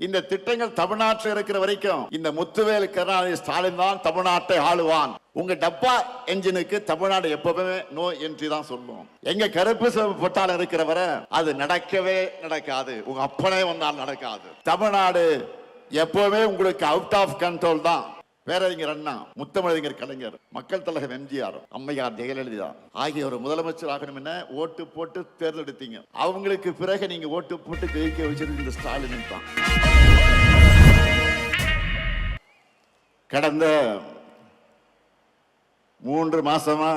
இந்த திட்டங்கள் தமிழ்நாட்டில் இருக்கிற வரைக்கும் இந்த முத்துவேல் கருணாநிதி ஸ்டாலின் தான் தமிழ்நாட்டை ஆளுவான். உங்க டப்பா என்ஜினுக்கு தமிழ்நாடு எப்பவுமே நோ என்ட்ரி தான் சொல்லுவோம். எங்க கருப்பு பட்டாளம் இருக்கிற வரை அது நடக்கவே நடக்காது. உங்க அப்பனே வந்தால் நடக்காது. தமிழ்நாடு எப்பவுமே உங்களுக்கு அவுட் ஆஃப் கண்ட்ரோல் தான். பேரறிஞர் அண்ணா, முத்தமிழறிஞர் கலைஞர், மக்கள் தலைவர் எம்ஜிஆர், அம்மையார் ஜெயலலிதா ஆகிய ஒரு முதலமைச்சர் ஆகணும் என்ன ஓட்டு போட்டு தேர்ந்தெடுத்தீங்க. அவங்களுக்கு பிறகு நீங்க ஓட்டு போட்டு ஜெயிக்க வச்சது இந்த ஸ்டாலின் தான். கடந்த 3 மாசமா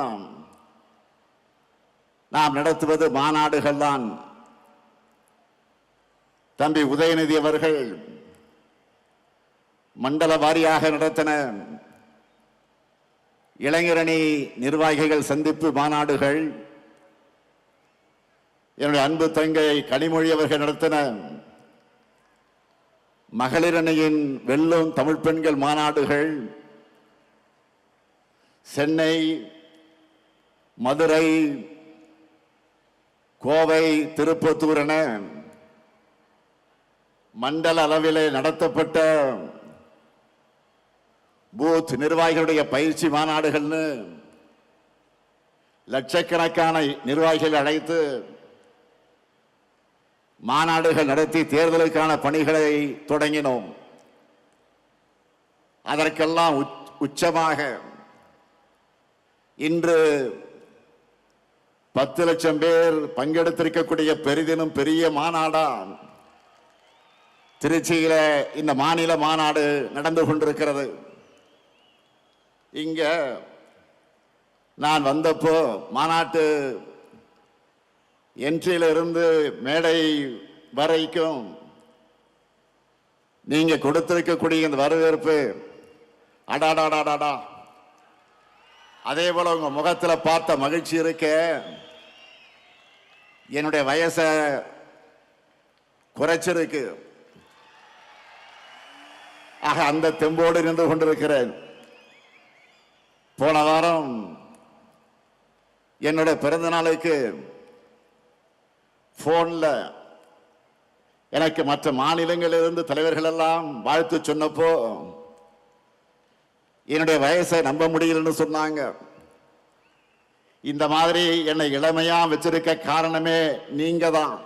நாம் நடத்துவது மாநாடுகள் தான். தம்பி உதயநிதி அவர்கள் மண்டல வாரியாக நடத்தின இளைஞரணி நிர்வாகிகள் சந்திப்பு மாநாடுகள், என்னுடைய அன்பு தங்கை கனிமொழி அவர்கள் நடத்தின மகளிர் அணியின் வெல்லும் தமிழ் பெண்கள் மாநாடுகள், சென்னை, மதுரை, கோவை, திருப்பத்தூர் என மண்டல அளவிலே நடத்தப்பட்ட பூத் நிர்வாகிகளுடைய பயிற்சி மாநாடுகள்னு லட்சக்கணக்கான நிர்வாகிகள் அழைத்து மாநாடுகள் நடத்தி தேர்தலுக்கான பணிகளை தொடங்கினோம். அதற்கெல்லாம் உச்சமாக இன்று 10 லட்சம் பேர் பங்கெடுத்திருக்கக்கூடிய பெரிதினும் பெரிய மாநாடா திருச்சியில இந்த மாநில மாநாடு நடந்து கொண்டிருக்கிறது. இங்க நான் வந்தப்போ மாநாட்டு என்ட்ரியில இருந்து மேடை வரைக்கும் நீங்க கொடுத்திருக்கக்கூடிய இந்த வரவேற்பு அடாடாடாடாடா, அதே போல உங்க முகத்துல பார்த்த மகிழ்ச்சி இருக்க என்னுடைய வயசை குறைச்சிருக்கு. ஆக அந்த தெம்போடு நின்று கொண்டிருக்கிறேன். போன வாரம் என்னுடைய பிறந்த நாளுக்கு போன்ல எனக்கு மற்ற மாநிலங்களிலிருந்து தலைவர்கள் எல்லாம் வாழ்த்து சொன்னப்போ என்னுடைய வயசை நம்ப முடியலன்னு சொன்னாங்க. இந்த மாதிரி என்னை இளமையா வச்சிருக்க காரணமே நீங்க தான்,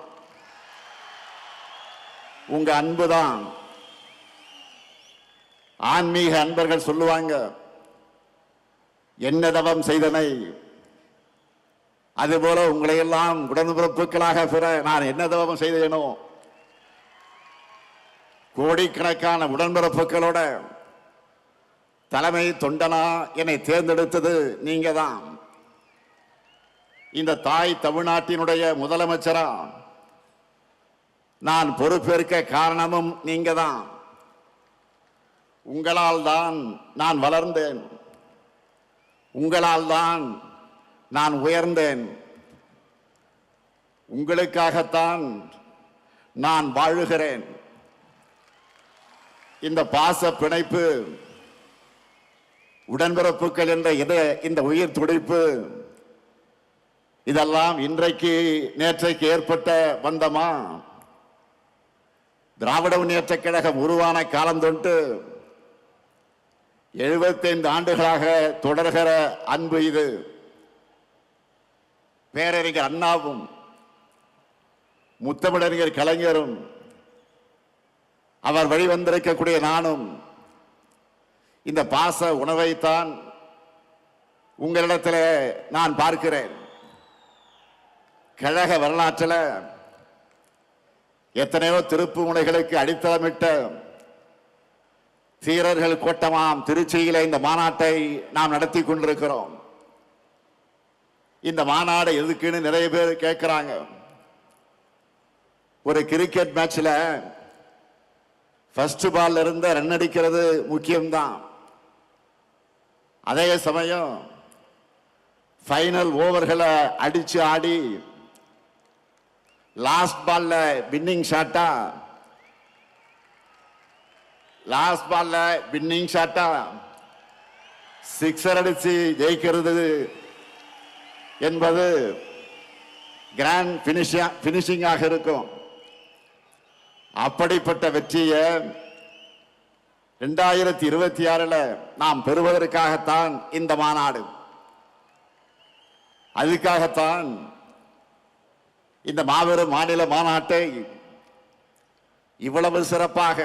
உங்க அன்பு தான். ஆன்மீக அன்பர்கள் சொல்லுவாங்க, என்ன தவம் செய்தனை, அதுபோல உங்களை எல்லாம் உடன்பிறப்புகளாக பெற நான் என்ன தவம் செய்தேனோ, கோடிக்கணக்கான உடன்பிறப்புகளோட தலைமை தொண்டனா என்னை தேர்ந்தெடுத்தது நீங்க தான். இந்த தாய் தமிழ்நாட்டினுடைய முதலமைச்சரா நான் பொறுப்பேற்க காரணமும் நீங்க தான். உங்களால் தான் நான் வளர்ந்தேன், உங்களால் தான் நான் உயர்ந்தேன், உங்களுக்காகத்தான் நான் வாழுகிறேன். இந்த பாச பிணைப்பு, உடன்பிறப்புகள் என்ற இந்த உயிர் துடிப்பு, இதெல்லாம் இன்றைக்கு நேற்றைக்கு ஏற்பட்ட பந்தமா? திராவிட முன்னேற்ற கழகம் உருவான காலம் தொட்டு 75 ஆண்டுகளாக தொடர்கிற அன்பு இது. பேரறிஞர் அண்ணாவும் முத்தமிழறிஞர் கலைஞரும் அவர் வழிவந்திருக்கக்கூடிய நானும் இந்த பாச உணவைத்தான் உங்களிடத்தில் நான் பார்க்கிறேன். கழக வரலாற்றில் எத்தனையோ திருப்பு முனைகளுக்கு அடித்தளமிட்ட தீரர்கள் கோட்டமாம் திருச்சியில இந்த மாநாட்டை நாம் நடத்தி கொண்டிருக்கிறோம். இந்த மாநாடு எதுக்குன்னு நிறைய பேர் கேட்கிறாங்க. ஒரு கிரிக்கெட் மேட்ச்ல ஃபர்ஸ்ட் பால்ல இருந்த ரன் அடிக்கிறது முக்கியம்தான். அதே சமயம் ஃபைனல் ஓவர்களை அடிச்சு ஆடி லாஸ்ட் பால்ல வின்னிங் ஷாட்டா சிக்ஸர் அடிச்சு ஜெயிக்கிறது என்பது கிராண்ட் பினிஷிங்காக இருக்கும். அப்படிப்பட்ட வெற்றியை 2026 நாம் பெறுவதற்காகத்தான் இந்த மாநாடு. அதுக்காகத்தான் இந்த மாபெரும் மாநில மாநாட்டை இவ்வளவு சிறப்பாக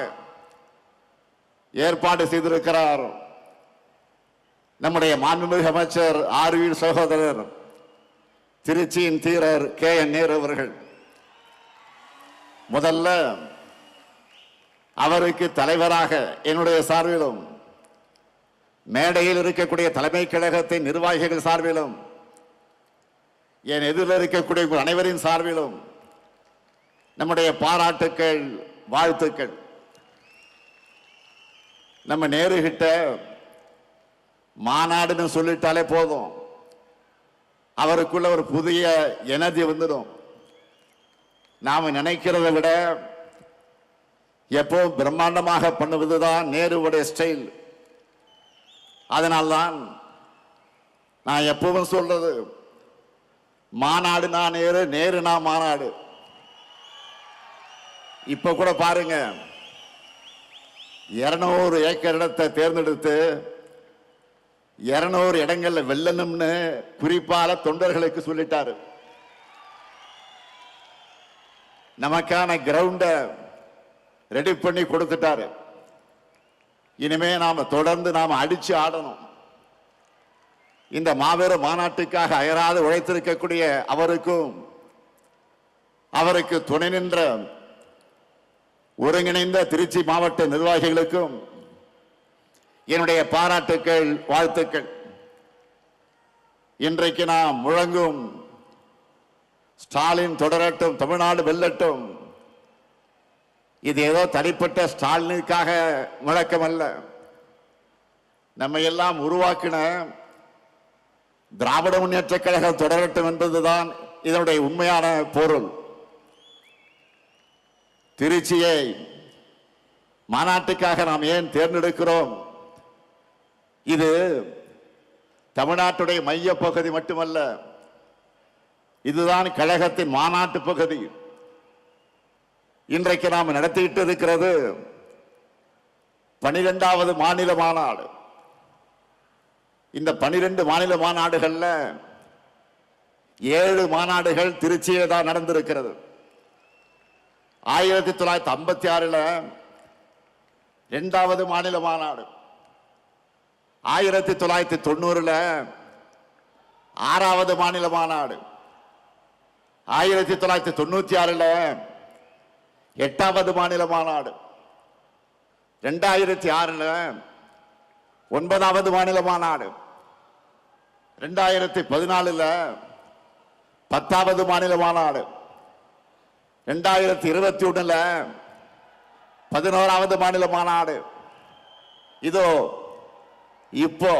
ஏற்பாடு செய்திருக்கிறார் நம்முடைய மாண்புமிகு அமைச்சர் ஆர்வி சகோதரர் திருச்சியின் தீரர் KN நேரு அவர்கள். முதல்ல அவருக்கு தலைவராக என்னுடைய சார்பிலும், மேடையில் இருக்கக்கூடிய தலைமை கழகத்தின் நிர்வாகிகள் சார்பிலும், என் எதிரில் இருக்கக்கூடிய அனைவரின் சார்பிலும் நம்முடைய பாராட்டுக்கள், வாழ்த்துக்கள். நம்ம நேரு கிட்ட மாநாடுன்னு சொல்லிட்டாலே போதும், அவருக்குள்ள ஒரு புதிய எனர்ஜி வந்துடும். நாம நினைக்கிறதை விட எப்போ பிரம்மாண்டமாக பண்ணுவதுதான் நேருவுடைய ஸ்டைல். அதனால்தான் நான் எப்பவும் சொல்றது, மாநாடு நான் நேரு, நேரு நான் மாநாடு. இப்ப கூட பாருங்க, 200 ஏக்கர் இடத்தை தேர்ந்தெடுத்து 200 இடங்கள்ல வெல்லணும்னு குறிப்பால தொண்டர்களுக்கு சொல்லிட்டாரு. நமக்கான கிரவுண்ட ரெடி பண்ணி கொடுத்துட்டாரு. இனிமே நாம தொடர்ந்து நாம அடிச்சு ஆடணும். இந்த மாபெரும் மாநாட்டுக்காக அயராது உழைத்திருக்கக்கூடிய அவருக்கும், அவருக்கு துணை நின்ற ஒருங்கிணைந்த திருச்சி மாவட்ட நிர்வாகிகளுக்கும் என்னுடைய பாராட்டுக்கள், வாழ்த்துக்கள். இன்றைக்கு நாம் முழங்கும் ஸ்டாலின் தொடரட்டும், தமிழ்நாடு வெல்லட்டும், இது ஏதோ தனிப்பட்ட ஸ்டாலினுக்காக முழக்கம் அல்ல. நம்ம எல்லாம் உருவாக்கின திராவிட முன்னேற்ற கழகம் தொடரட்டும் என்பதுதான் இதனுடைய உண்மையான பொருள். திருச்சியை மாநாட்டுக்காக நாம் ஏன் தேர்ந்தெடுக்கிறோம்? இது தமிழ்நாட்டுடைய மைய பகுதி மட்டுமல்ல, இதுதான் கழகத்தின் மாநாட்டு பகுதி. இன்றைக்கு நாம் நடத்திட்டு இருக்கிறது 12வது மாநில மாநாடு. இந்த 12 மாநில மாநாடுகள்ல 7 மாநாடுகள் திருச்சியில தான் நடந்திருக்கிறது. 1956 2வது மாநில மாநாடு, 1990 6வது மாநில மாநாடு, 1996 8வது மாநில மாநாடு, 2006 9வது மாநில மாநாடு, 2014 10வது மாநில மாநாடு, 2021 11வது மாநில மாநாடு, இதோ இப்போ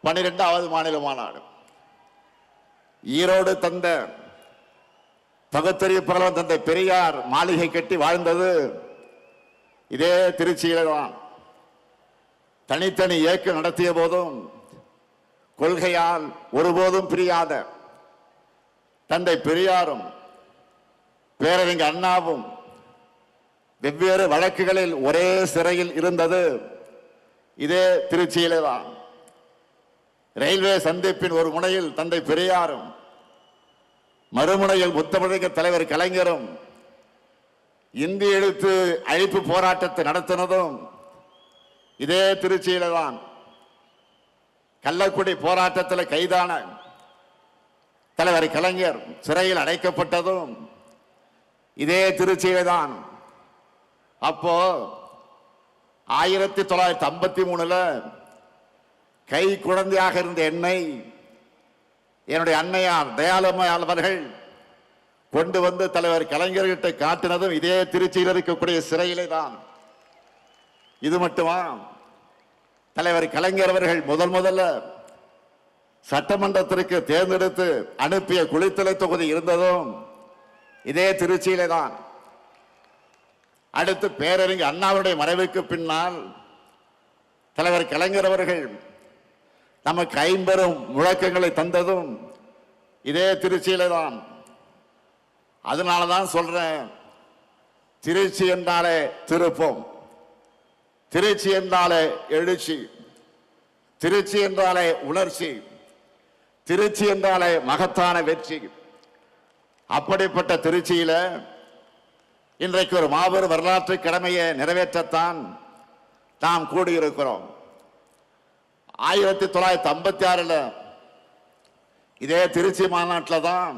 12வது மாநில மாநாடு. ஈரோடு தந்த பகுத்தறிவு புரவலர் தந்தை பெரியார் மாளிகை கட்டி வாழ்ந்தது இதே திருச்சியில தான். தனித்தனி இயக்கம் நடத்திய போதும் கொள்கையால் ஒருபோதும் பிரியாத தந்தை பெரியாரும் பேரறிஞர் அண்ணாவும் வெவ்வேறு வழக்குகளில் ஒரே சிறையில் இருந்தது இதே திருச்சியிலே தான். ரயில்வே சந்திப்பின் ஒரு முனையில் தந்தை பெரியாரும், மறுமுனையில் முத்தமிழக தலைவர் கலைஞரும் இந்தி எழுத்து அழிப்பு போராட்டத்தை நடத்தினதும் இதே திருச்சியில தான். கள்ளக்குடி போராட்டத்தில் கைதான தலைவர் கலைஞர் சிறையில் அடைக்கப்பட்டதும் இதே திருச்சியில தான். அப்போ 1953 கை குழந்தையாக இருந்த என்னை என்னுடைய அன்னையார் தயாளம்மையார் அவர்கள் கொண்டு வந்து தலைவர் கலைஞர்கிட்ட காட்டினதும் இதே திருச்சியில் இருக்கக்கூடிய சிறையிலே தான். இது மட்டுமா, தலைவர் கலைஞர் அவர்கள் முதல்ல சட்டமன்றத்திற்கு தேர்ந்தெடுத்து அனுப்பிய குளித்தலை தொகுதி இருந்ததும் இதே திருச்சியிலே தான். அடுத்து பேரறிஞர் அண்ணாவுடைய மறைவுக்கு பின்னால் தலைவர் கலைஞர் அவர்கள் நமக்கு 50 முழக்கங்களை தந்ததும் இதே திருச்சியில தான். அதனாலதான் சொல்றேன், திருச்சி என்றாலே திருப்பம், திருச்சி என்றாலே எழுச்சி, திருச்சி என்றாலே உணர்ச்சி, திருச்சி என்றாலே மகத்தான வெற்றி. அப்படிப்பட்ட திருச்சியில இன்றைக்கு ஒரு மாபெரும் வரலாற்று கடமையை நிறைவேற்றத்தான் நாம் கூடியிருக்கிறோம். 1956 இதே திருச்சி மாநாட்டில் தான்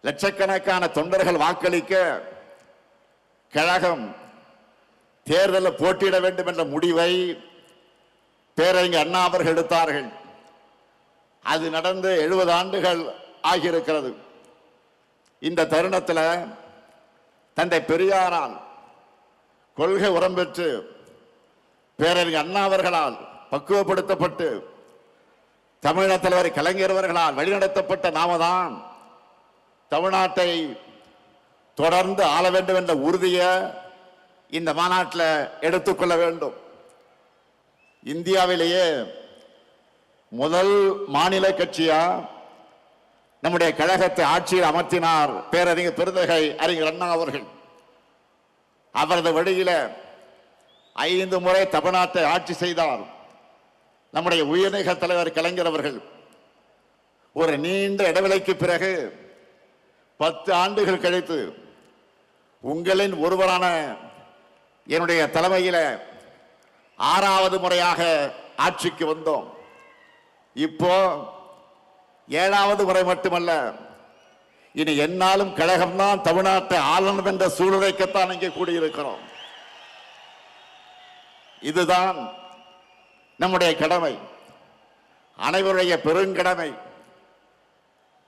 லட்சக்கணக்கான தொண்டர்கள் வாக்களிக்க கழகம் தேர்தலில் போட்டியிட வேண்டும் என்ற முடிவை பேரறிஞர் அண்ணா அவர்கள் எடுத்தார்கள். அது நடந்து 70 ஆண்டுகள் ஆகியிருக்கிறது. இந்த தருணத்தில் தந்தை பெரியாரால் கொள்கை உரம் பெற்று பேரறிஞர் அண்ணா அவர்களால் பக்குவப்படுத்தப்பட்டு தமிழக தலைவர் கலைஞர் அவர்களால் வழிநடத்தப்பட்ட நாம தான் தமிழ்நாட்டை தொடர்ந்து ஆள வேண்டும் என்ற உறுதியை இந்த மாநாட்டில் எடுத்துக்கொள்ள வேண்டும். இந்தியாவிலேயே முதல் மாநில கட்சியா நம்முடைய கழகத்தை ஆட்சியில் அமர்த்தினார் பேரறிஞர் பெருந்தகை அறிஞர் அண்ணா அவர்கள். அவரது வழியில 5 முறை தமிழ்நாட்டை ஆட்சி செய்தார் நம்முடைய உயர்நீக தலைவர் கலைஞர் அவர்கள். ஒரு நீண்ட இடைவெளிக்கு பிறகு 10 ஆண்டுகள் கழித்து உங்களின் ஒருவரான என்னுடைய தலைமையில 6வது முறையாக ஆட்சிக்கு வந்தோம். இப்போ 7வது முறை மட்டுமல்ல, இனி என்னாலும் கழகம்தான் தமிழ்நாட்டை ஆளணும் என்ற சூழ்நிலைக்குத்தான் இங்கே கூடியிருக்கிறோம். இதுதான் நம்முடைய கடமை, அனைவருடைய பெருங்கடமை.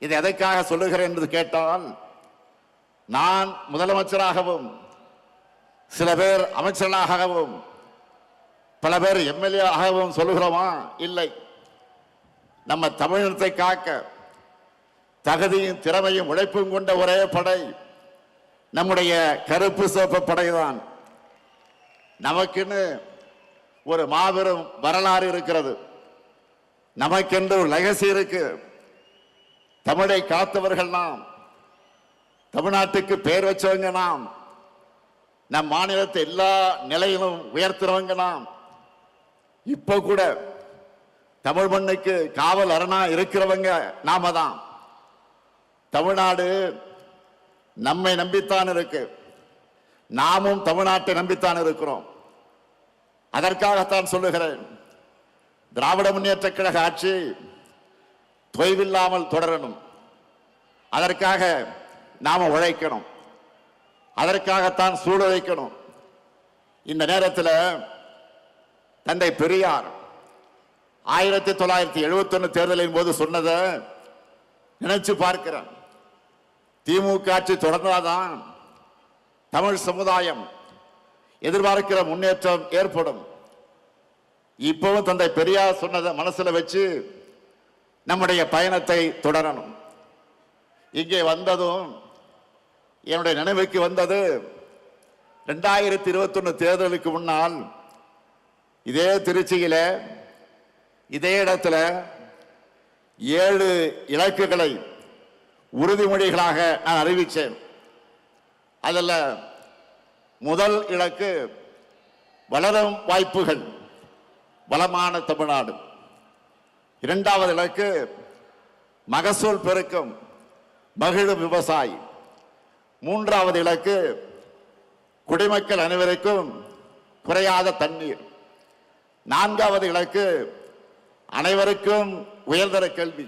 இது எதற்காக சொல்லுகிறேன் என்று கேட்டால், நான் முதலமைச்சராகவும் சில பேர் அமைச்சர்களாகவும் பல பேர் எம்எல்ஏ ஆகவும் சொல்லுகிறோமா? இல்லை. நம்ம தமிழினத்தை காக்க தகுதியும் திறமையும் உழைப்பும் கொண்ட ஒரே படை நம்முடைய கருப்பு சிவப்பு படைதான். நமக்குன்னு ஒரு மாபெரும் வரலாறு இருக்கிறது, நமக்கென்று ஒரு லெகசி இருக்கு. தமிழை காத்தவர்கள் நாம், தமிழ்நாட்டுக்கு பெயர் வச்சவங்க நாம், நம் மாநிலத்தை எல்லா நிலையிலும் உயர்த்துறவங்க நாம். இப்ப கூட தமிழ் மண்ணுக்கு காவல் அரணா இருக்கிறவங்க நாம தான். தமிழ்நாடு நம்மை நம்பித்தான் இருக்கு, நாமும் தமிழ்நாட்டை நம்பித்தான் இருக்கிறோம். அதற்காகத்தான் சொல்லுகிறேன், திராவிட முன்னேற்ற கழக ஆட்சி தொய்வில்லாமல் தொடரணும். அதற்காக நாம உழைக்கணும், அதற்காகத்தான் சூழலைக்கணும். இந்த நேரத்தில் தந்தை பெரியார் 1971 தேர்தலின் போது சொன்னதை நினைச்சு பார்க்கிறேன். திமுக ஆட்சி தொடர்ந்தாதான் தமிழ் சமுதாயம் எதிர்பார்க்கிற முன்னேற்றம் ஏற்படும். இப்பவும் தந்தை பெரியார் சொன்னதை மனசுல வச்சு நம்முடைய பயணத்தை தொடரணும். இங்கே வந்ததும் என்னுடைய நினைவுக்கு வந்தது 2021 தேர்தலுக்கு முன்னால் இதே திருச்சியில இதே இடத்துல 7 இலக்குகளை உறுதிமொழிகளாக நான் அறிவித்தேன். அதில் முதல் இலக்கு வளரும் வாய்ப்புகள், வளமான தமிழ்நாடு. 2வது இலக்கு மகசூல் பெருக்கம், மகிழும் விவசாயி. 3வது இலக்கு குடிமக்கள் அனைவருக்கும் குறையாத தண்ணீர். 4வது இலக்கு அனைவருக்கும் உயர்தர கல்வி,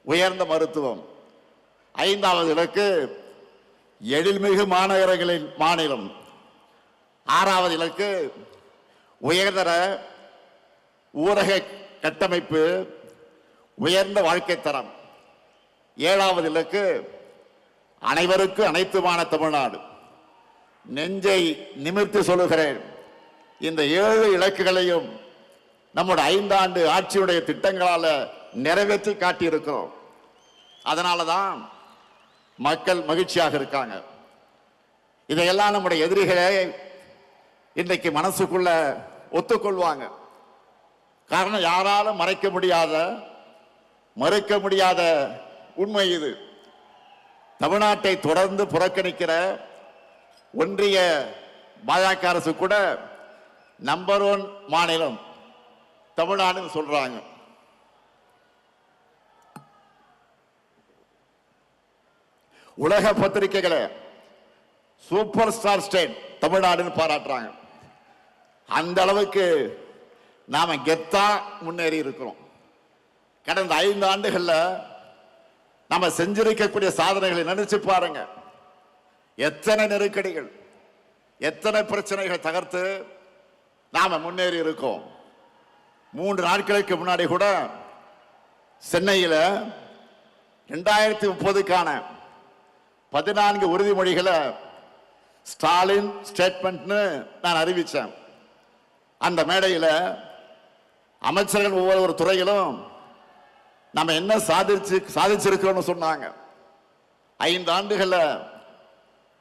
உயர்ந்த மருத்துவம். 5வது இலக்கு எழில்மிகு மாநகரங்களின் மாநிலம். 6வது இலக்கு உயர்தர ஊரக கட்டமைப்பு, உயர்ந்த வாழ்க்கை தரம். 7வது இலக்கு அனைவருக்கும் அனைத்துமான தமிழ்நாடு. நெஞ்சை நிமிர்த்தி சொல்லுகிறேன், இந்த 7 இலக்குகளையும் நம்முடைய 5 ஆண்டு ஆட்சியுடைய திட்டங்களால நிறைவேற்றி காட்டியிருக்கிறோம். அதனாலதான் மக்கள் மகிழ்ச்சியாக இருக்காங்க. இதையெல்லாம் நம்முடைய எதிரிகளே இன்றைக்கு மனசுக்குள்ள ஒத்துக்கொள்வாங்க. காரணம், யாராலும் மறைக்க முடியாத, மறுக்க முடியாத உண்மை இது. தமிழ்நாட்டை தொடர்ந்து புறக்கணிக்கிற ஒன்றிய பாஜக அரசு கூட நம்பர் 1 மாநிலம் தமிழ்நாடுன்னு சொல்றாங்க. உலக பத்திரிகைகளை சூப்பர் ஸ்டார் ஸ்டேட் தமிழ்நாடுன்னு பாராட்டுறாங்க. அந்த அளவுக்கு நாம கெத்தா முன்னேறி இருக்கிறோம். கடந்த 5 ஆண்டுகள்ல நம்ம செஞ்சிருக்கக்கூடிய சாதனைகளை நினைச்சு பாருங்க. எத்தனை நெருக்கடிகள், எத்தனை பிரச்சனைகள் தகர்த்து நாம முன்னேறி இருக்கோம். 3 நாட்களுக்கு முன்னாடி கூட சென்னையில் 2030க்கான 14 உறுதிமொழிகளை ஸ்டாலின் ஸ்டேட்மெண்ட்னு நான் அறிவிச்சேன். அந்த மேடையில் அமைச்சர்கள் ஒவ்வொரு துறையிலும் நம்ம என்ன சாதிச்சிருக்கிறோம்னு சொன்னாங்க. 5 ஆண்டுகள்ல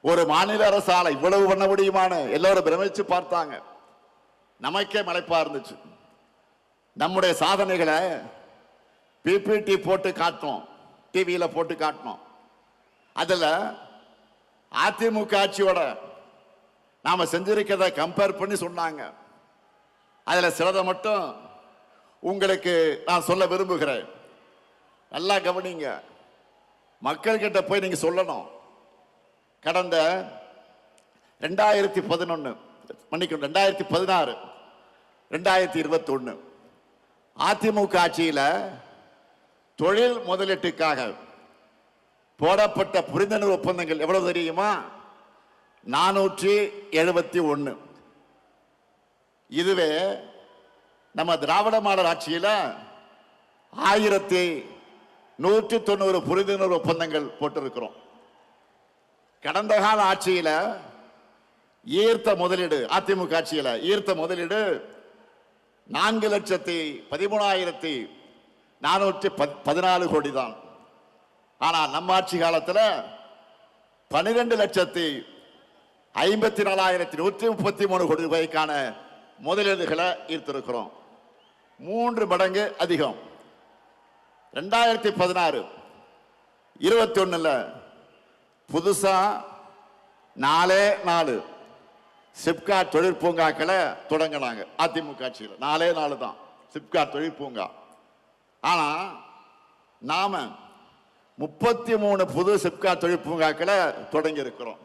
ஒரு மாநில அரசால இவ்வளவு பண்ண முடியுமான்னு எல்லாரும் பிரமிச்சு பார்த்தாங்க. நமக்கே மலைப்பா இருந்துச்சு. நம்முடைய சாதனைகளை பிபிடி போட்டு காட்டணும், டிவியில போட்டு காட்டணும். அதுல அதிமுக ஆட்சியோட நாம செஞ்சிருக்கிறத கம்பேர் பண்ணி சொன்னாங்க. அதுல சிலதை மட்டும் உங்களுக்கு நான் சொல்ல விரும்புகிறேன். நல்லா கவனிங்க. மக்கள் கிட்ட போய் நீங்க சொல்லணும். கடந்த 2011 மன்னிக்கணும் 2016 2021 அதிமுக ஆட்சியில தொழில் முதலீட்டுக்காக போடப்பட்ட புரிந்துணர்வு ஒப்பந்தங்கள் எவ்வளவு தெரியுமா? 471. இதுவே நம்ம திராவிட மாடல் ஆட்சியில 1190 புரிந்துணர்வு ஒப்பந்தங்கள் போட்டிருக்கிறோம். கடந்த கால ஆட்சியில ஈர்த்த முதலீடு, அதிமுக ஆட்சியில ஈர்த்த முதலீடு 4,13,414 கோடி தான். ஆனா நம்ம ஆட்சி காலத்துல 12,54,133 கோடி ரூபாய்க்கான முதலீடுகளை ஈர்த்திருக்கிறோம். 3 மடங்கு அதிகம். 2016-21 புதுசா 4 சிப்காட் தொழிற்பூங்காக்களை தொடங்கினாங்க. அதிமுக ஆட்சியில் 4 தான் சிப்காட் தொழிற்பூங்கா. ஆனா நாம 33 புது சிப்காட் தொழிற்பூங்காக்களை தொடங்கி இருக்கிறோம்.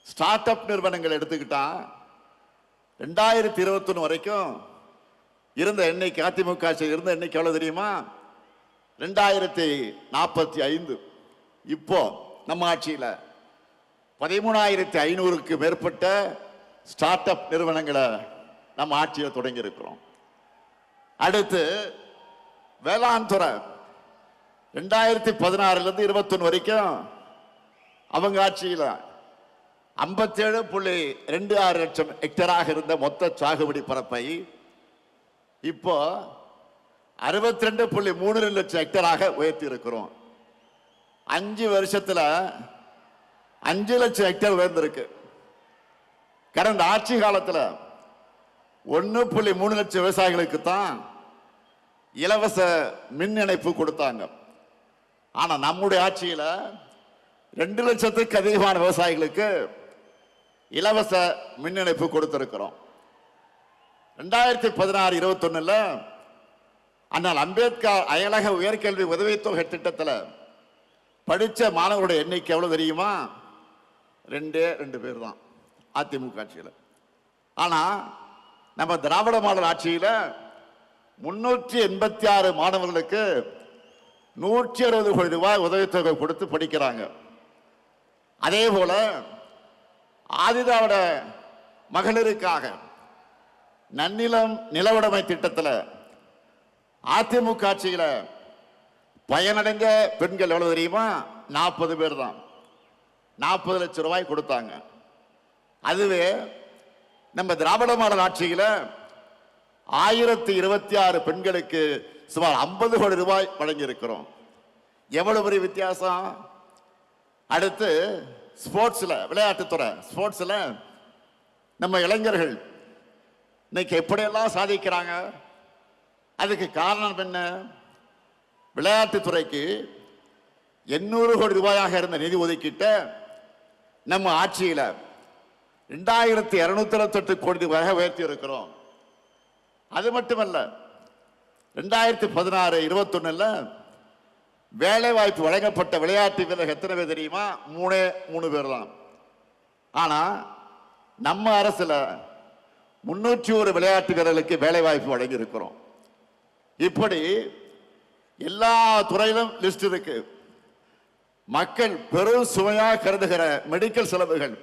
ஸ்டார்ட் அப் நிறுவனங்கள் எடுத்துக்கிட்டா 2021 வரைக்கும் இருந்த எண்ணிக்கை, அதிமுக ஆட்சியில் இருந்த எண்ணிக்கை எவ்வளவு தெரியுமா? 2045. இப்போ நம்ம ஆட்சியில் 13,500க்கு மேற்பட்ட ஸ்டார்ட் அப் நிறுவனங்களை நம்ம ஆட்சியில் தொடங்கி இருக்கிறோம். அடுத்து வேளாண் துறை 2016-21 வரைக்கும் அவங்க ஆட்சியில் 57.26 லட்சம் ஹெக்டராக இருந்த மொத்த சாகுபடி பரப்பை இப்போ 62.32 லட்சம் ஹெக்டராக உயர்த்தி இருக்கிறோம். 5 வருஷத்துல 5 லட்சம் ஹெக்டர் உயர்ந்திருக்கு. கடந்த ஆட்சி காலத்தில் 1.3 லட்சம் விவசாயிகளுக்கு தான் இலவச மின் இணைப்பு கொடுத்தாங்க. ஆனா நம்முடைய ஆட்சியில 2 லட்சத்துக்கு அதிகமான விவசாயிகளுக்கு இலவச மின் இணைப்பு கொடுத்திருக்கிறோம். 2016-21 அண்ணல் அம்பேத்கர் அயலக உயர்கல்வி உதவித்தொகை திட்டத்தில் படிச்ச மாணவர்களுடைய எண்ணிக்கை எவ்வளவு தெரியுமா? 2 பேர் தான் அதிமுக ஆட்சியில். ஆனா நம்ம திராவிட மாடல் ஆட்சியில் 386 மாணவர்களுக்கு 160 கோடி ரூபாய் உதவித்தொகை கொடுத்து படிக்கிறாங்க. அதே போல ஆதிதிராவிட மகளிருக்காக நன்னிலம் நிலவுடைமை திட்டத்தில் அதிமுக ஆட்சியில் பயனடைந்த பெண்கள் எவ்வளவு தெரியுமா? 40 பேர் தான். 40 லட்சம் ரூபாய் கொடுத்தாங்க. அதுவே நம்ம திராவிட மாடல் ஆட்சியில் 1026 பெண்களுக்கு சுமார் 50 கோடி ரூபாய் வழங்கி இருக்கிறோம். எவ்வளவு பெரிய வித்தியாசம்! அடுத்து ஸ்போர்ட்ஸ்ல, விளையாட்டுத்துறை ஸ்போர்ட்ஸ்ல நம்ம இளைஞர்கள் இன்னைக்கு எப்படியெல்லாம் சாதிக்கிறாங்க. அதுக்கு காரணம் என்ன? விளையாட்டுத்துறைக்கு 800 கோடி ரூபாயாக இருந்த நிதி ஒதுக்கீட்டை நம்ம ஆட்சியில 2228 கோடி வரை உயர்த்தி இருக்கிறோம். அது மட்டுமல்ல, 2016-21 வேலை வாய்ப்பு வழங்கப்பட்ட விளையாட்டு வீரர்கள் எத்தனை பேர் தெரியுமா? 3 பேர் தான். ஆனா நம்ம அரசுல 301 விளையாட்டு வீரர்களுக்கு வேலை வாய்ப்பு வழங்கி இருக்கிறோம். இப்படி எல்லா துறையிலும் லிஸ்ட் இருக்கு. மக்கள் பெரும் சுமையாக கருதுகிற மெடிக்கல் செலவுகள்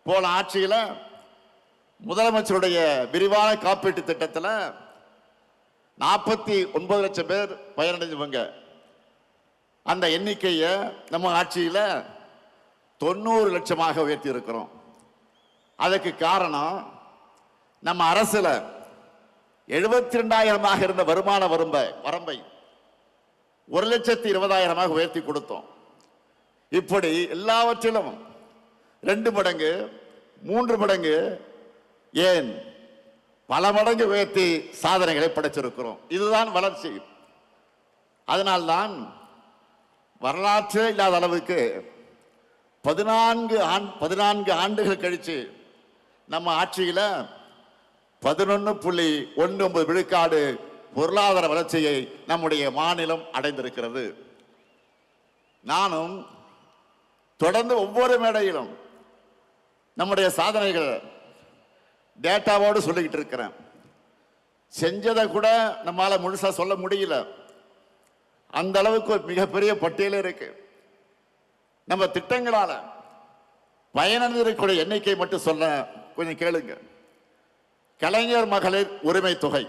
போன ஆட்சியில முதலமைச்சருடைய விரிவான காப்பீட்டு திட்டத்தில் 49 லட்சம் பேர் பயனடைஞ்சவங்க. அந்த எண்ணிக்கையை நம்ம ஆட்சியில் 90 லட்சமாக உயர்த்தி இருக்கிறோம். அதுக்கு காரணம், நம்ம அரசுல 72,000 இருந்த வருமான வரம்பை 1,20,000 உயர்த்தி கொடுத்தோம். இப்படி எல்லாவற்றிலும் 2 மடங்கு 3 மடங்கு ஏன் பல மடங்கு உயர்த்தி சாதனைகளை படைச்சிருக்கிறோம். இதுதான் வளர்ச்சி. அதனால்தான் வரலாற்று இல்லாத அளவுக்கு 14 ஆண்டுகள் கழிச்சு நம்ம ஆட்சியில 11.19 விழுக்காடு பொருளாதார வளர்ச்சியை நம்முடைய மாநிலம் அடைந்திருக்கிறது. நானும் தொடர்ந்து ஒவ்வொரு மேடையிலும் நம்முடைய சாதனைகள் டேட்டாவோடு சொல்லிக்கிட்டு இருக்கிறேன். செஞ்சதை கூட நம்மால முழுசா சொல்ல முடியல. அந்த அளவுக்கு ஒரு மிகப்பெரிய பட்டியல் இருக்கு. நம்ம திட்டங்களால பயனடைந்திருக்கிற எண்ணிக்கை மட்டும் சொல்ல கொஞ்சம் கேளுங்க. கலைஞர் மகளிர் உரிமை தொகை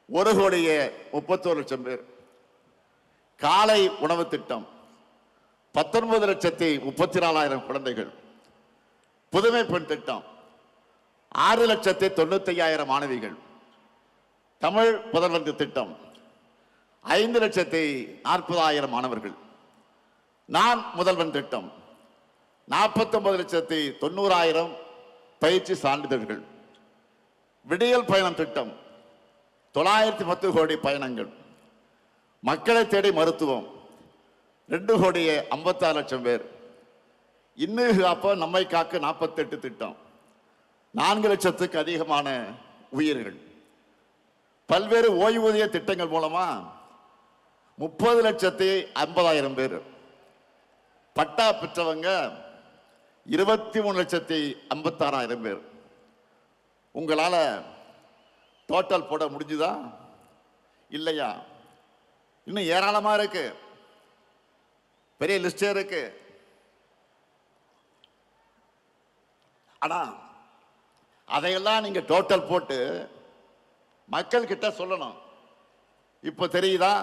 1,31,00,000 பேர். காலை உணவு திட்டம் 19,34,000 குழந்தைகள். புதுமை பெண் திட்டம் 6,95,000 மாணவிகள். தமிழ் புதல்வன் திட்டம் 5,40,000 மாணவர்கள். நான் முதல்வன் திட்டம் 49,90,000 பயிற்சி சான்றிதழ்கள். விடியல் பயணம் திட்டம் 910 கோடி பயணங்கள். மக்களை தேடி மருத்துவம் 2,56,00,000 பேர். இன்னும் காப்ப நம்மை காக்க 48 திட்டம் 4 லட்சத்துக்கு அதிகமான உயிர்கள். பல்வேறு ஓய்வூதிய திட்டங்கள் மூலமா 30,50,000 பேர். பட்டா பெற்றவங்க 23,56,000 பேர். உங்களால டோட்டல் போட முடிஞ்சுதா இல்லையா? இன்னும் ஏராளமா இருக்கு, பெரிய லிஸ்டே இருக்கு. ஆனா அதையெல்லாம் நீங்க டோட்டல் போட்டு மக்கள் கிட்ட சொல்லணும். இப்ப தெரியுதா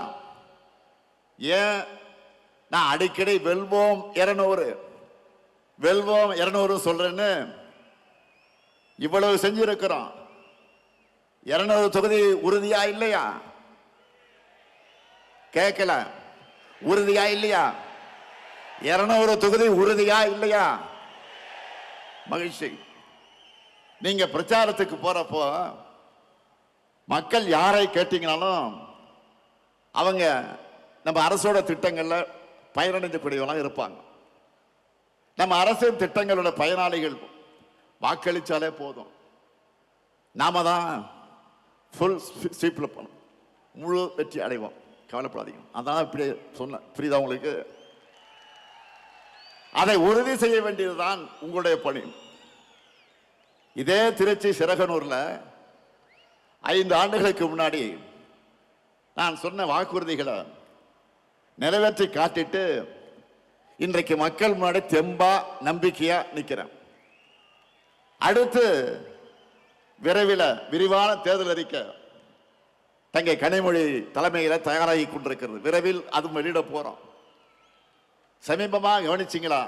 ஏன் நான் அடிக்கடி வெல்வோம் 200 சொல்றேன்னு? இவ்வளவு செஞ்சிருக்கிறோம். 200 தொகுதி உறுதியா இல்லையா? கேட்கல. உறுதியா இல்லையா? 200 தொகுதி உறுதியா இல்லையா? மகிழ்ச்சி. நீங்க பிரச்சாரத்துக்கு போறப்போ மக்கள் யாரை கேட்டீங்கனாலும் அவங்க நம்ம அரசோட திட்டங்கள்ல பயனடைஞ்சக்கூடியவங்களாம் இருப்பாங்க. நம்ம அரசின் திட்டங்களோட பயனாளிகள் வாக்களிச்சாலே போதும். நாம தான் ஃபுல் ஸ்வீப்ல போனோம், முழு வெற்றி அடைவோம். கவலைப்படாதீங்க. அதான் இப்படி சொன்ன, புரியுதா உங்களுக்கு? அதை உறுதி செய்ய வேண்டியதுதான் உங்களுடைய பணி. இதே திருச்சி சிறகனூர்ல 5 ஆண்டுகளுக்கு முன்னாடி நான் சொன்ன வாக்குறுதிகளை நிறைவேற்றி காட்டிட்டு இன்றைக்கு மக்கள் முன்னாடி தெம்பா நம்பிக்கையா நிக்கிறேன். அடுத்து விரைவில் விரிவான தேர்தல் அறிக்கை தங்கை கனிமொழி தலைமையில தயாராகி கொண்டிருக்கிறது. விரைவில் அது வெளியிட போறோம். சமீபமா கவனிச்சிங்களா?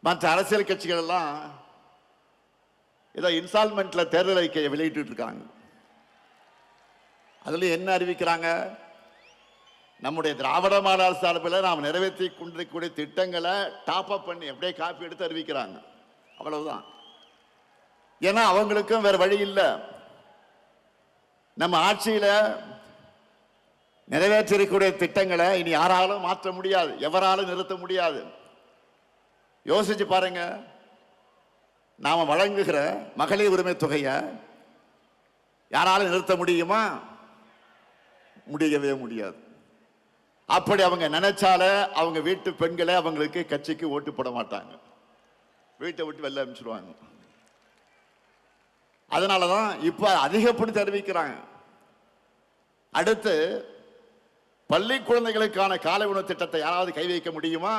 மற்ற அரசியல் கட்சிகள் எல்லாம் ஏதோ இன்ஸ்டால்மெண்ட்ல தேர்தல் அறிக்கையை வெளியிட்டு இருக்காங்க. அதுல என்ன அறிவிக்கிறாங்க? நம்முடைய திராவிட மாடல் அரசு சார்பில் நாம் நிறைவேற்றி கொண்டிருக்கக்கூடிய திட்டங்களை டாப் அப் பண்ணி அப்படியே காப்பி எடுத்து அறிவிக்கிறாங்க. அவ்வளவுதான். ஏன்னா அவங்களுக்கும் வேற வழி இல்லை. நம்ம ஆட்சியில நிறைவேற்றிருக்கக்கூடிய திட்டங்களை இனி யாராலும் மாற்ற முடியாது, எவராலும் நிறுத்த முடியாது. யோசிச்சு பாருங்க. நாம வழங்குகிற மகளிர் உரிமை தொகையை யாராலும் நிறுத்த முடியுமா? முடியவே முடியாது. அப்படி அவங்க நினைச்சால அவங்க வீட்டு பெண்களை அவங்களுக்கு கட்சிக்கு ஓட்டு போட மாட்டாங்க, வீட்டை விட்டு வெளில அனுப்பிச்சிடுவாங்க. அதனாலதான் இப்ப அதிகப்படுத்தி அறிவிக்கிறாங்க. அடுத்து பள்ளி குழந்தைகளுக்கான காலை உணவு திட்டத்தை யாராவது கை வைக்க முடியுமா?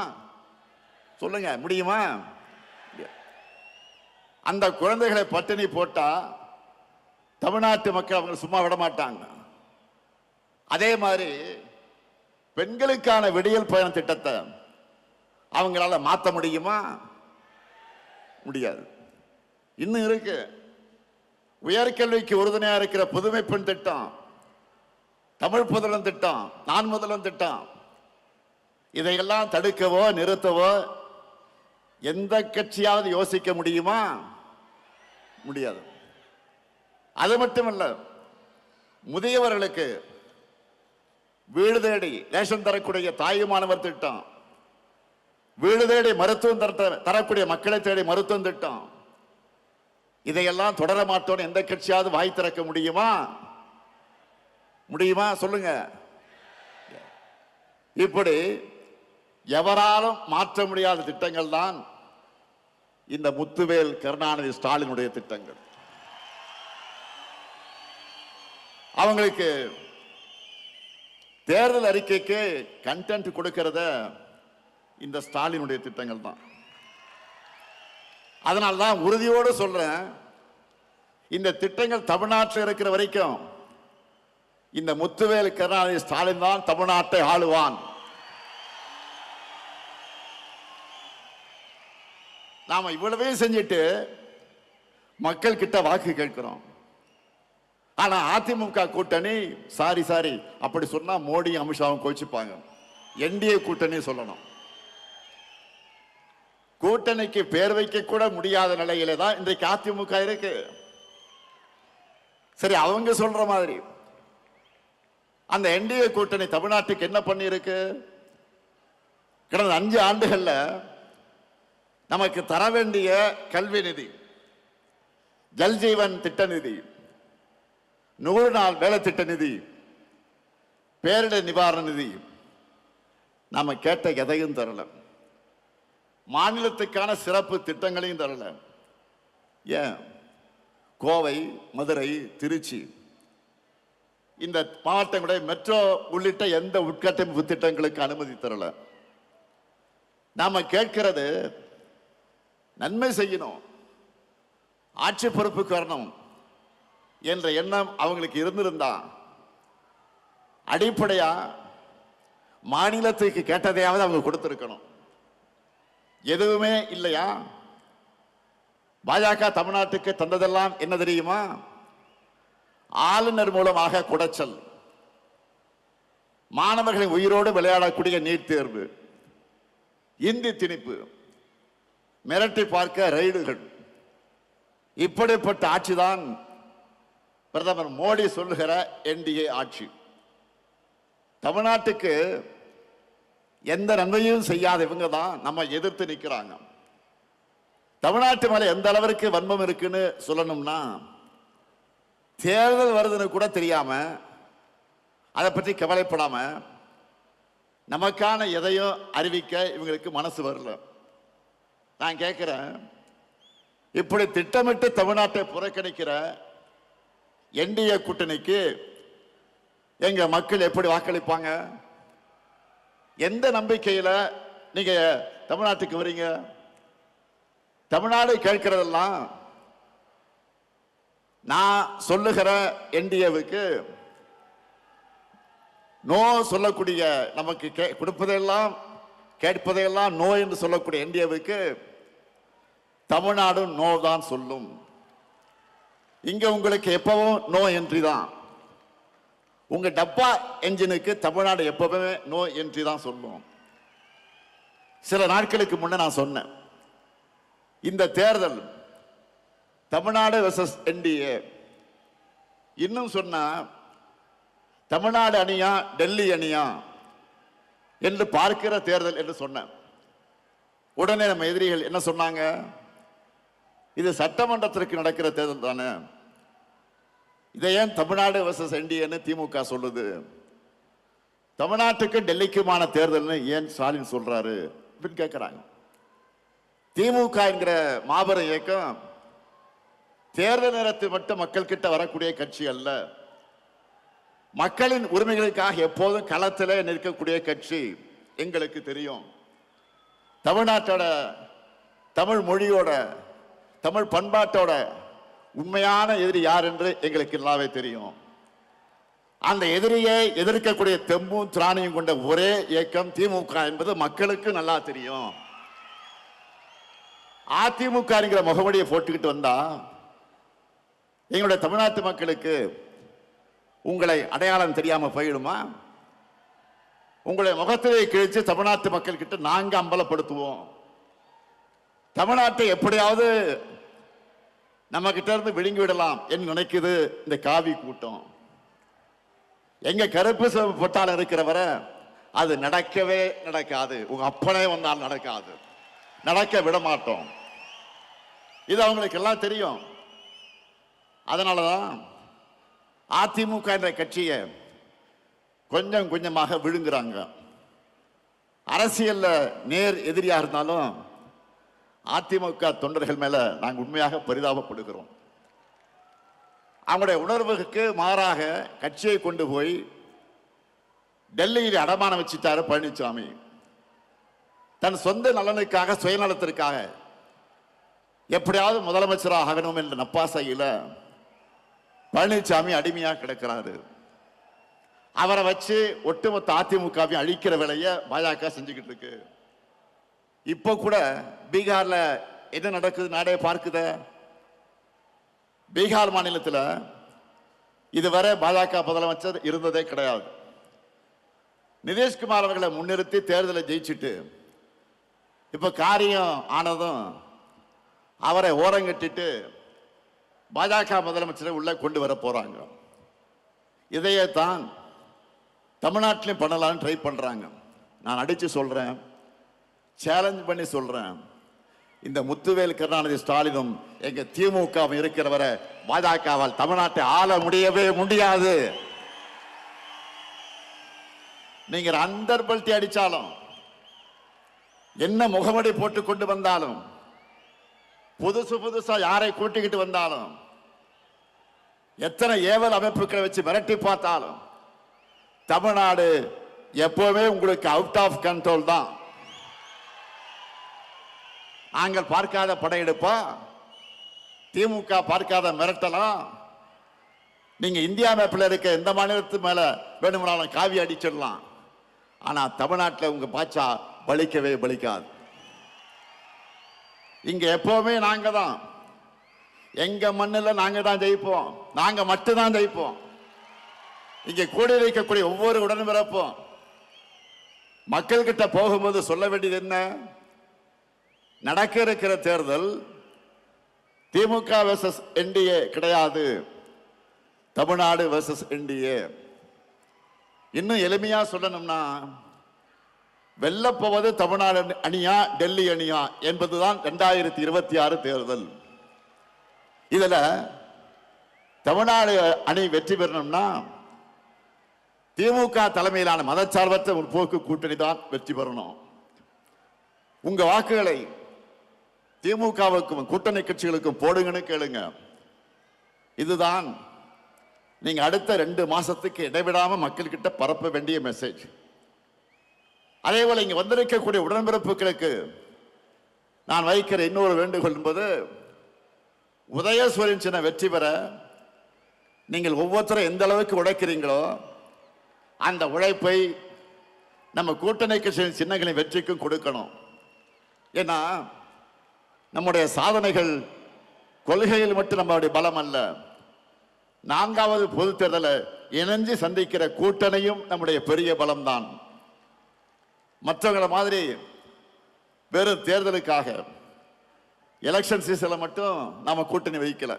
சொல்லுங்க, முடியுமா? அந்த குழந்தைகளை பட்டினி போட்டா தமிழ்நாட்டு மக்கள் அவங்க சும்மா விட மாட்டாங்க. அதே மாதிரி பெண்களுக்கான விடியல் பயண திட்டத்தை அவங்களால மாற்ற முடியுமா? முடியாது. இன்னும் இருக்கு. உயர்கல்விக்கு உறுதுணையா இருக்கிற புதுமை பெண் திட்டம், தமிழ் புதல்வன் திட்டம், நான் முதல்வன் திட்டம், இதையெல்லாம் தடுக்கவோ நிறுத்தவோ எந்த கட்சியாவது யோசிக்க முடியுமா? முடியாது. அது மட்டுமல்ல, முதியவர்களுக்கு வீடு தேடி ரேஷன் தரக்கூடிய தாயுமானவர் திட்டம், வீடு தேடி மருத்துவம் தரக்கூடிய மக்களை தேடி மருத்துவம் திட்டம், இதையெல்லாம் தொடர மாட்டோம் எந்த கட்சியாவது வாய் திறக்க முடியுமா? முடியுமா? சொல்லுங்க. இப்படி எவராலும் மாற்ற முடியாத திட்டங்கள் தான் இந்த முத்துவேல் கருணாநிதி ஸ்டாலினுடைய திட்டங்கள். அவங்களுக்கு தேர்தல் அறிக்கைக்கு கண்டென்ட் கொடுக்கிறத இந்த ஸ்டாலினுடைய திட்டங்கள் தான். அதனால்தான் உறுதியோடு சொல்றேன், இந்த திட்டங்கள் தமிழ்நாட்டில் இருக்கிற வரைக்கும் இந்த முத்துவேல் கருணாநிதி ஸ்டாலின் தான் தமிழ்நாட்டை ஆளுவான். நாம இவ்வளவையும் செஞ்சுட்டு மக்கள் கிட்ட வாக்கு கேட்கிறோம். ஆனா அதிமுக கூட்டணி சாரி அப்படி சொன்னா மோடி அமித்ஷாவும் கோச்சிப்பாங்க. என்டிஏ கூட்டணி சொல்லணும். கூட்டணிக்கு பேர் வைக்க கூட முடியாத நிலையில தான் இன்றைக்கு அதிமுக இருக்கு. சரி, அவங்க சொல்ற மாதிரி அந்த என்டிஏ கூட்டணி தமிழ்நாட்டுக்கு என்ன பண்ணி இருக்கு? கடந்த 5 ஆண்டுகள்ல நமக்கு தர வேண்டிய கல்வி நிதி, ஜல்ஜீவன் திட்ட நிதி, 100 நாள் வேலை திட்ட நிதி, பேரிடர் நிவாரண நிதி, நாம கேட்ட எதையும் தரல. மாநிலத்துக்கான சிறப்பு திட்டங்களையும் தரல. ஏன்? கோவை, மதுரை, திருச்சி இந்த மாவட்டங்களுடைய மெட்ரோ உள்ளிட்ட எந்த உட்கட்டமைப்பு திட்டங்களுக்கு அனுமதி தரல. நாம கேட்கிறது நன்மை செய்யணும், ஆட்சி பொறுப்புக்கு வரணும் என்ற எண்ணம் அவங்களுக்கு இருந்திருந்தா அடிப்படையா மாநிலத்துக்கு கேட்டதையாவது அவங்க கொடுத்திருக்கணும். எதுவுமே இல்லையா? பாஜக தமிழ்நாட்டுக்கு தந்ததெல்லாம் என்ன தெரியுமா? ஆளுநர் மூலமாக குடைச்சல், மாணவர்களின் உயிரோடு விளையாடக்கூடிய நீட் தேர்வு, இந்தி திணிப்பு, மிரட்டி பார்க்க ரைடுகள், இப்படிப்பட்ட ஆட்சிதான் பிரதமர் மோடி சொல்லுகிற என்டிஏ ஆட்சி. தமிழ்நாட்டுக்கு எந்த நன்மையும் செய்யாத இவங்க தான் நம்ம எதிர்த்து நிற்கிறாங்க. தமிழ்நாட்டு மேல எந்த அளவிற்கு வன்மம் இருக்குன்னு சொல்லணும்னா, தேர்தல் வருதுன்னு கூட தெரியாம, அதை பற்றி கவலைப்படாம, நமக்கான எதையும் அறிவிக்க இவங்களுக்கு மனசு வரல. நான் கேட்கிறேன், இப்படி திட்டமிட்டு தமிழ்நாட்டை புறக்கணிக்கிற என்டிஏ கூட்டணிக்கு எங்க மக்கள் எப்படி வாக்களிப்பாங்க? எந்த நம்பிக்கையில நீங்க தமிழ்நாட்டுக்கு வரீங்க? தமிழ்நாடு கேட்கிறதெல்லாம் நான் சொல்லுகிற என்டிஏவுக்கு நோ சொல்லக்கூடிய, நமக்கு கொடுப்பதையெல்லாம் கேட்பதையெல்லாம் நோ என்று சொல்லக்கூடிய என்டிஏவுக்கு தமிழ்நாடு நோ தான் சொல்லும். இங்க உங்களுக்கு எப்பவும் நோ என்ட்ரி தான். உங்க டப்பா என்ஜினுக்கு தமிழ்நாடு எப்பவுமே நோ என்ட்ரி தான் சொல்லும். சில நாட்களுக்கு முன்ன நான் சொன்னேன், இந்த தேர்தல் தமிழ்நாடு வெர்சஸ் என்டிஏ, இன்னும் சொன்னா தமிழ்நாடு அணியா டெல்லி அணியா என்று பார்க்கிற தேர்தல் என்று சொன்னேன். உடனே நம்ம எதிரிகள் என்ன சொன்னாங்க? இது சட்டமன்றத்திற்கு நடக்கிற தேர்தல் தானே, இதை ஏன் தமிழ்நாடு வர்சஸ் என்டிஏன்னு திமுக சொல்லுது? தமிழ்நாட்டுக்கு டெல்லிக்குமான தேர்தல்னு ஏன் ஸ்டாலின் சொல்றாரு அப்படின்னு கேட்கிறாங்க. திமுக என்கிற மாபெரும் இயக்கம் தேர்தல் நேரத்தில் மட்டும் மக்கள் கிட்ட வரக்கூடிய கட்சி அல்ல, மக்களின் உரிமைகளுக்காக எப்போதும் களத்தில் நிற்கக்கூடிய கட்சி. எங்களுக்கு தெரியும் தமிழ்நாட்டோட, தமிழ் மொழியோட, தமிழ் பண்பாட்டோட உண்மையான எதிரி யார் என்று எங்களுக்கு நல்லாவே தெரியும். அந்த எதிரியை எதிர்க்கக்கூடிய தெம்பும் திராணியும் கொண்ட ஒரே இயக்கம் திமுக என்பது மக்களுக்கு நல்லா தெரியும். அதிமுக என்கிற முகவடியை போட்டுக்கிட்டு வந்தா எங்களுடைய தமிழ்நாட்டு மக்களுக்கு உங்களை அடையாளம் தெரியாம போயிடுமா? உங்களுடைய முகத்திலே கிழிச்சு தமிழ்நாட்டு மக்கள் கிட்ட நாங்க அம்பலப்படுத்துவோம். தமிழ்நாட்டை எப்படியாவது நம்ம கிட்ட இருந்து விழுங்கி விடலாம் என்று நினைக்குது இந்த காவி கூட்டம். எங்க கருப்பு சிவப்பு பொட்டால் இருக்கிறவரை அது நடக்கவே நடக்காது. உங்க அப்பனே வந்தால் நடக்காது, நடக்க விட மாட்டோம். இது அவங்களுக்கு எல்லாம் தெரியும். அதனாலதான் அதிமுக என்ற கட்சியை கொஞ்சம் கொஞ்சமாக விழுங்குறாங்க. அரசியல்ல நேர் எதிரியா இருந்தாலும் அதிமுக தொண்டர்கள் மேல நாங்கள் உண்மையாக பரிதாபப்படுகிறோம். அவங்களுடைய உணர்வுக்கு மாறாக கட்சியை கொண்டு போய் டெல்லியில் அடமானம் வச்சுட்டாரு பழனிசாமி. தன் சொந்த நலனுக்காக, சுயநலத்திற்காக எப்படியாவது முதலமைச்சராக ஆகணும் என்ற நப்பாசையில் பழனிசாமி அடிமையாக கிடக்கிறாரு. அவரை வச்சு ஒட்டுமொத்த அதிமுகவை அழிக்கிற வேலையை பாஜக செஞ்சுக்கிட்டு இருக்கு. இப்போ கூட பீகார்ல என்ன நடக்குது நாடே பார்க்குத. பீகார் மாநிலத்தில் இதுவரை பாஜக முதலமைச்சர் இருந்ததே கிடையாது. நிதிஷ்குமார் அவர்களை முன்னிறுத்தி தேர்தலை ஜெயிச்சுட்டு இப்ப காரியம் ஆனதும் அவரை ஓரங்கட்டிட்டு பாஜக முதலமைச்சரை உள்ள கொண்டு வர போறாங்க. இதையே தான் தமிழ்நாட்டிலையும் பண்ணலாம்னு ட்ரை பண்றாங்க. நான் அடிச்சு சொல்றேன், சேலஞ்ச் பண்ணி சொல்றேன், இந்த முத்துவேல் கருணாநிதி ஸ்டாலினும் எங்க திமுக இருக்கிறவரை பாஜகவால் தமிழ்நாட்டை ஆள முடியவே முடியாது. நீங்க அந்தர்பல்ட்டி அடிச்சாலும், என்ன முகமடி போட்டு கொண்டு வந்தாலும், புதுசு புதுசா யாரை கூட்டிக்கிட்டு வந்தாலும், எத்தனை ஏவல் அமைப்புகளை வச்சு மிரட்டி பார்த்தாலும் தமிழ்நாடு எப்பவுமே உங்களுக்கு அவுட் ஆஃப் கண்ட்ரோல் தான். நாங்கள் பார்க்காத படையெடுப்பா, திமுக பார்க்காத மிரட்டலாம். நீங்க இந்தியா மேப்பில் இருக்க எந்த மாநிலத்து மேல வேணும்னாலும் காவி அடிச்சிடலாம். ஆனா தமிழ்நாட்டில் உங்க பாச்சா பலிக்கவே பலிக்காது. இங்க எப்பவுமே நாங்க தான், எங்க மண்ணில் நாங்க தான் ஜெயிப்போம், நாங்க மட்டும்தான் ஜெயிப்போம். இங்க கூடி வைக்கக்கூடிய ஒவ்வொரு உடன்பிறப்பும் மக்கள் கிட்ட போகும்போது சொல்ல வேண்டியது என்ன? நடக்க இருக்கிற தேர்தல் திமுக வெர்சஸ் என்டிஏ கிடையாது, தமிழ்நாடு வெர்சஸ் என்டிஏ. இன்னும் எளிமையா சொல்லணும்னா, வெல்லப்போவது தமிழ்நாடு அணியா டெல்லி அணியா என்பதுதான் 2026 தேர்தல். இதுல தமிழ்நாடு அணி வெற்றி பெறணும்னா திமுக தலைமையிலான மதச்சார்பற்ற முற்போக்கு கூட்டணி தான் வெற்றி பெறணும். உங்க வாக்குகளை திமுகவுக்கும் கூட்டணி கட்சிகளுக்கும் போடுங்கன்னு கேளுங்க. இதுதான் நீங்க அடுத்த 2 மாசத்துக்கு இடைவிடாம மக்கள் கிட்ட பரப்ப வேண்டிய மெசேஜ். அதே போல இங்க வந்திருக்கக்கூடிய உடன்பிறப்புகளுக்கு நான் வைக்கிற இன்னொரு வேண்டுகோள் என்பது, உதயசூரியன் சின்ன வெற்றி பெற நீங்கள் ஒவ்வொருத்தரும் எந்த அளவுக்கு உழைக்கிறீங்களோ அந்த உழைப்பை நம்ம கூட்டணி கட்சியின் சின்னங்களின் வெற்றிக்கும் கொடுக்கணும். ஏன்னா நம்முடைய சாதனைகள் கொள்கையில் மட்டும் நம்மளுடைய பலம் அல்ல, 4வது பொது தேர்தலை இணைஞ்சு சந்திக்கிற கூட்டணியும் நம்முடைய பெரிய பலம்தான். மற்றவங்கள மாதிரி வெறும் தேர்தலுக்காக எலெக்ஷன் சீசன்ல மட்டும் நாம கூட்டணி வைக்கல.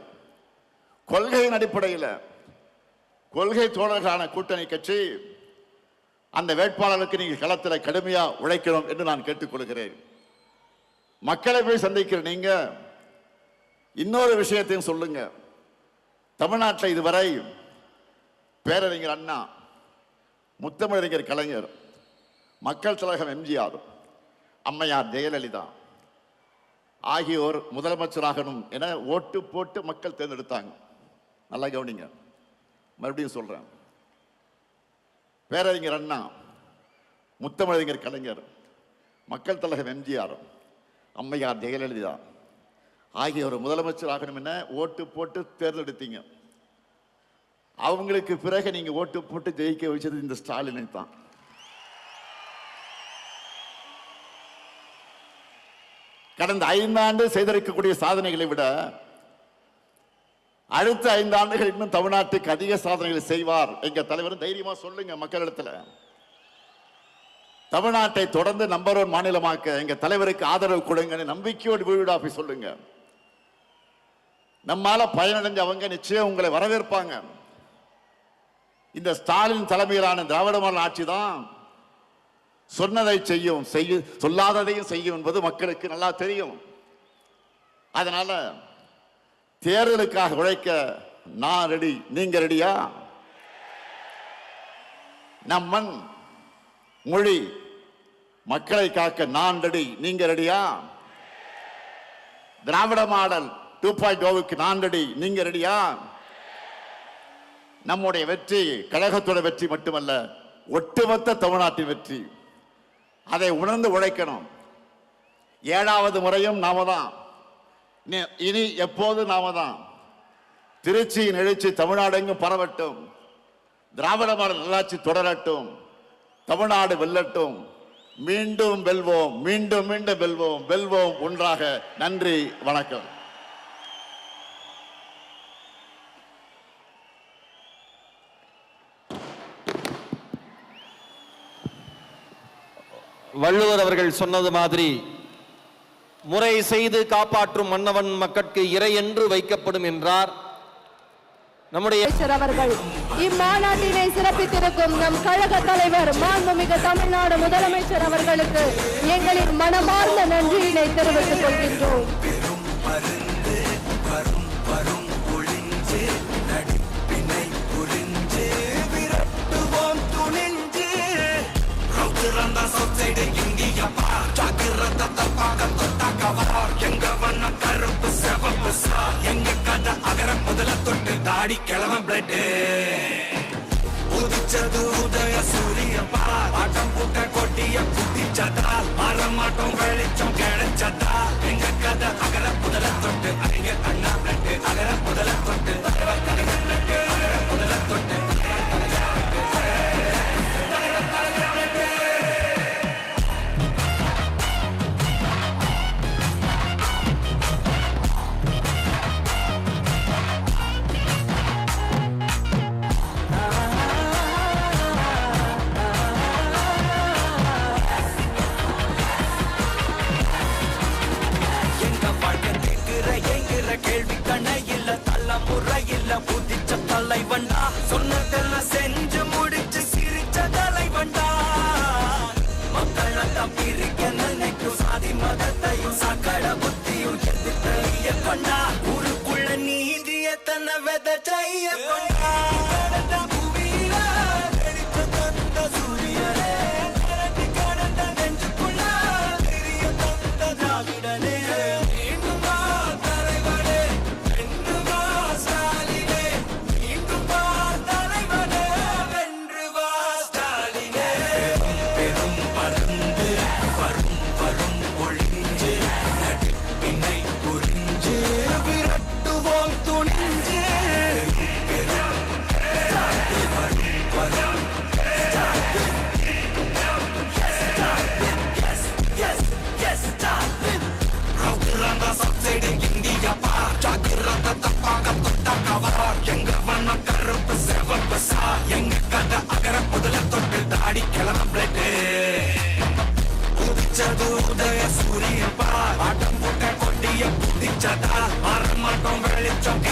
கொள்கையின் அடிப்படையில் கொள்கை தோழர்களான கூட்டணி கட்சி அந்த வேட்பாளருக்கு நீங்கள் களத்தில் கடுமையா உழைக்கணும் என்று நான் கேட்டுக்கொள்கிறேன். மக்களை போய் சந்திக்கிற நீங்க இன்னொரு விஷயத்தையும் சொல்லுங்க. தமிழ்நாட்டில் இதுவரை பேரறிஞர் அண்ணா, முத்தமிழறிஞர் கலைஞர், மக்கள் தலைவர் எம்ஜிஆர், அம்மையார் ஜெயலலிதா ஆகியோர் முதலமைச்சராகணும் என ஓட்டு போட்டு மக்கள் தேர்ந்தெடுத்தாங்க. நல்லா கவனிங்க, மறுபடியும் சொல்றேன். பேரறிஞர் அண்ணா, முத்தமிழறிஞர் கலைஞர், மக்கள் தலைவர் எம்ஜிஆர், அம்மையார் ஜெயலலிதா ஆகியோர் முதலமைச்சராகணும் என ஓட்டு போட்டு தேர்ந்தெடுத்தீங்க. அவங்களுக்கு பிறகு நீங்க ஓட்டு போட்டு ஜெயிக்க வச்சது இந்த ஸ்டாலினை தான். கடந்த 5 ஆண்டு செய்திருக்கக்கூடிய சாதனைகளை விட அடுத்த 5 ஆண்டுகள் இன்னும் தமிழ்நாட்டுக்கு அதிக சாதனைகளை செய்வார் எங்க தலைவர். தைரியமா சொல்லுங்க மக்களிடத்துல. தமிழ்நாட்டை தொடர்ந்து நம்பர் 1 மாநிலமாக்க எங்க தலைவருக்கு ஆதரவு கொடுங்க, நம்பிக்கையோடு வீடு போய் சொல்லுங்க. நம்மால பயனடைஞ்சவங்க நிச்சயம் உங்களை வரவேற்பாங்க. இந்த ஸ்டாலின் தலைமையிலான திராவிட மாடல் ஆட்சி தான் சொன்னதை செய்யும், சொல்லாததையும் செய்யும் என்பது மக்களுக்கு நல்லா தெரியும். அதனால தேர்தலுக்காக உழைக்க நான் ரெடி, நீங்க ரெடியா? நம் மண் மொழி மக்களை காக்க நான் ரெடி, நீங்க ரெடியா? திராவிட மாடல் 2.0க்கு நான் ரெடி, நீங்க ரெடியா? நம்முடைய வெற்றி கழகத்தோட வெற்றி மட்டுமல்ல, ஒட்டுமொத்த தமிழ்நாட்டின் வெற்றி. அதை உணர்ந்து உழைக்கணும். 7வது முறையும் நாம தான், இனி எப்போது நாம தான். திருச்சியின் எழுச்சி தமிழ்நாடு எங்கும் பரவட்டும், திராவிட மாடல் நல்லாட்சி தொடரட்டும், தமிழ்நாடு வெல்லட்டும். மீண்டும் வெல்வோம், மீண்டும் மீண்டும் வெல்வோம், வெல்வோம் ஒன்றாக. நன்றி, வணக்கம். வள்ளுவர் அவர்கள் சொன்னது மாதிரி முறை செய்து காப்பாற்றும் மன்னவன் மக்கட்கு இறை என்று வைக்கப்படும் என்றார். நம்முடைய அவர்கள் இம்மாநாட்டினை சிறப்பித்திருக்கும் நம் கழக தலைவர் மாண்புமிகு தமிழ்நாடு முதலமைச்சர் அவர்களுக்கு எங்களின் மனமார்ந்த நன்றியினை தெரிவித்துக் கொள்கின்றோம். தாடி கிளம்ப பிளட் உதிச்சது உதய சூரியப்பா, ஆட்டம் கூட்ட கொட்டிய குதிச்சதா, மாறமாட்டம் வெளிச்சம் கிடைச்சதா, எங்க கதை அகர முதல தொட்டு அறிஞர் அண்ணா பிளட், அகர முதல தொட்டு அகர முதல தொட்டு. கேள்வி கண்ண இல்ல, தள்ள முறை இல்ல, புதிச்ச தலைவண்டா, சொன்னதெல்லாம் செஞ்சு முடிச்சு சிரிச்ச தலைவண்டா. மக்கள் பிரிக்க நினைக்கும் சாதி மதத்தையும் சக்கட புத்தியும் எதிர்த்த கொண்டா, ஊருக்குள்ள நீதிய தன்னை விதைச்சைய கொண்டா. பூமியில வெடிச்ச தந்த சூரியனே, கடந்த நெஞ்சுக்குள்ள தெரிய தந்த திராவிடனே. எங்க கதை அகர முதல தொட்டு தாடி கிளம்ப பிளட் உதிச்சது உதய சூரியப்பா, ஆட்டம் போட்ட கொட்டிய புதிச்சதா, மாறமாட்டம் வெளிச்சம்